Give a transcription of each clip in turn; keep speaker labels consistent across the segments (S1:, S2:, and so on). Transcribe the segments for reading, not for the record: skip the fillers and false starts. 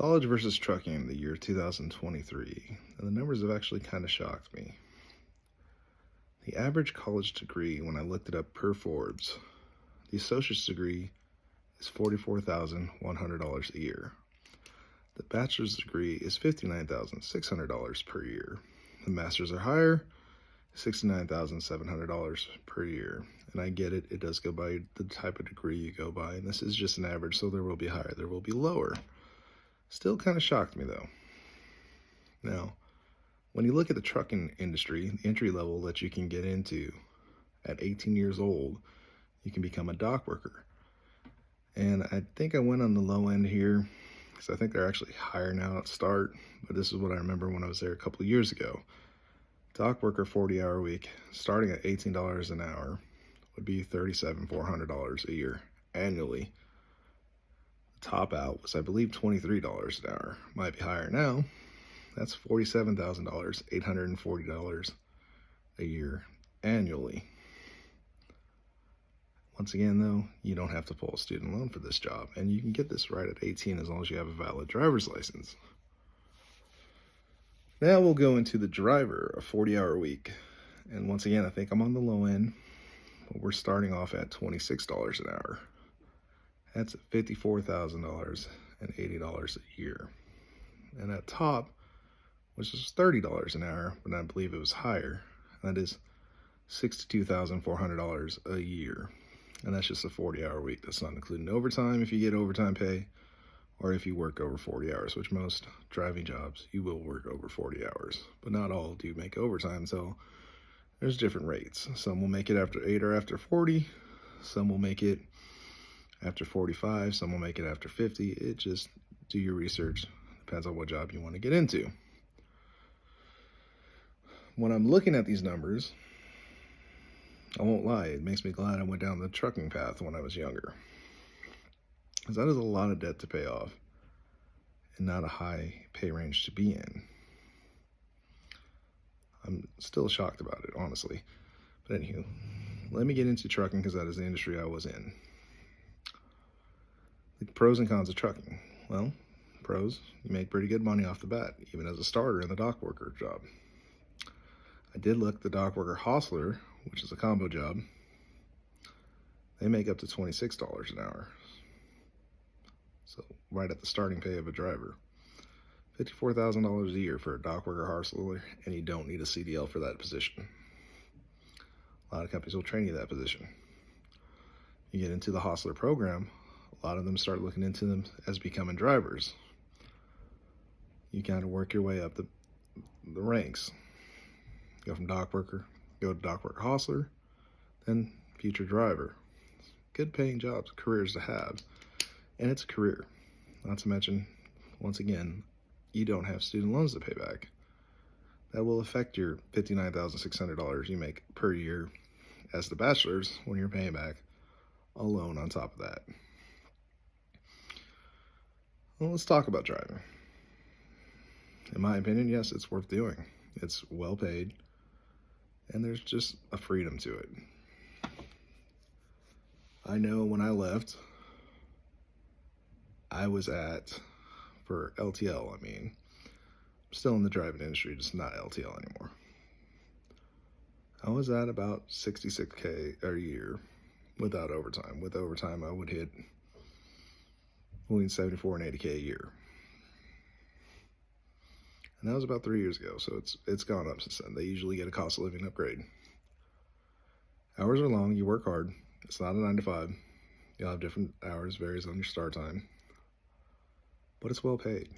S1: College versus trucking in the year 2023, and the numbers have actually kind of shocked me. The average college degree, when I looked it up per Forbes, the associate's degree is $44,100 a year. The bachelor's degree is $59,600 per year. The masters are higher, $69,700 per year. And I get it, it does go by the type of degree you go by, and this is just an average, so there will be higher, there will be lower. Still kind of shocked me though. Now, when you look at the trucking industry, the entry level that you can get into at 18 years old, you can become a dock worker. And I think I went on the low end here, because I think they're actually higher now at start, but this is what I remember when I was there a couple of years ago. Dock worker 40-hour week, starting at $18 an hour, would be $37,400 a year annually. Top out was, I believe, $23 an hour. Might be higher now. That's $47,000, $840 a year annually. Once again, though, you don't have to pull a student loan for this job, and you can get this right at 18 as long as you have a valid driver's license. Now we'll go into the driver, a 40-hour week. And once again, I think I'm on the low end, but we're starting off at $26 an hour. That's $54,080 a year. And at top, which is $30 an hour, but I believe it was higher, that is $62,400 a year. And that's just a 40-hour week. That's not including overtime if you get overtime pay, or if you work over 40 hours, which most driving jobs, you will work over 40 hours. But not all do make overtime, so there's different rates. Some will make it after 8 or after 40. Some will make it after 45, some will make it after 50. It just, do your research. Depends on what job you want to get into. When I'm looking at these numbers, I won't lie, it makes me glad I went down the trucking path when I was younger. Because that is a lot of debt to pay off and not a high pay range to be in. I'm still shocked about it, honestly. But anywho, let me get into trucking because that is the industry I was in. The pros and cons of trucking. Well, pros, you make pretty good money off the bat, even as a starter in the dock worker job. I did look the dock worker hostler, which is a combo job. They make up to $26 an hour. So right at the starting pay of a driver. $54,000 a year for a dock worker hostler, and you don't need a CDL for that position. A lot of companies will train you that position. You get into the hostler program, a lot of them start looking into them as becoming drivers. You kind of work your way up the ranks. Go from dock worker, go to dock worker hostler, then future driver. Good paying jobs, careers to have. And it's a career. Not to mention, once again, you don't have student loans to pay back. That will affect your $59,600 you make per year as the bachelor's when you're paying back a loan on top of that. Well, let's talk about driving. In my opinion, yes, it's worth doing. It's well paid, and there's just a freedom to it. I know when I left, I was for LTL, I'm still in the driving industry, just not LTL anymore. I was at about $66K a year without overtime. With overtime, I would hit between $74 and $80K a year. And that was about 3 years ago, so it's gone up since then. They usually get a cost of living upgrade. Hours are long, you work hard. It's not a 9 to 5. You'll have different hours, varies on your start time. But it's well paid.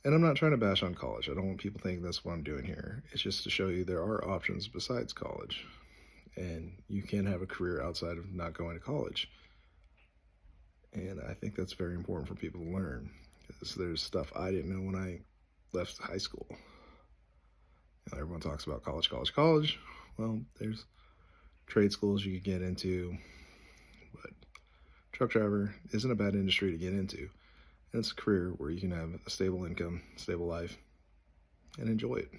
S1: And I'm not trying to bash on college. I don't want people thinking that's what I'm doing here. It's just to show you there are options besides college. And you can have a career outside of not going to college. And I think that's very important for people to learn. Because there's stuff I didn't know when I left high school. Everyone talks about college, college, college. Well, there's trade schools you could get into. But truck driver isn't a bad industry to get into. And it's a career where you can have a stable income, stable life, and enjoy it.